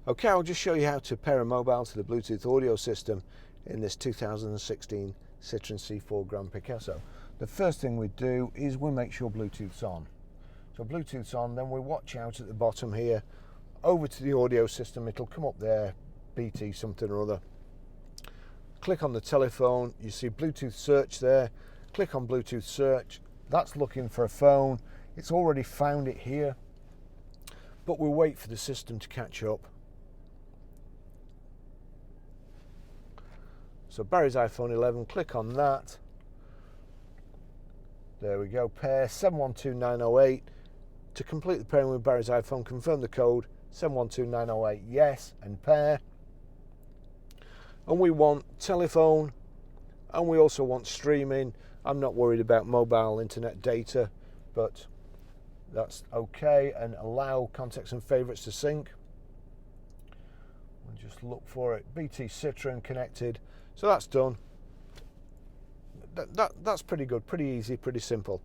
Okay, I'll just show you how to pair a mobile to the Bluetooth audio system in this 2016 Citroen C4 Grand Picasso. The first thing we do is we make sure Bluetooth's on. So Bluetooth's on, then we watch out at the bottom here, over to the audio system, it'll come up there, BT something or other. Click on the telephone, you see Bluetooth search there, click on Bluetooth search, that's looking for a phone, it's already found it here, but we'll wait for the system to catch up. So Barry's iPhone 11, click on that. There we go, pair 712908. To complete the pairing with Barry's iPhone, confirm the code 712908, yes, and pair. And we want telephone, and we also want streaming. I'm not worried about mobile internet data, but that's okay. And allow contacts and favorites to sync. We'll just look for it. BT Citroen connected. So that's done. That's pretty good, pretty easy, pretty simple.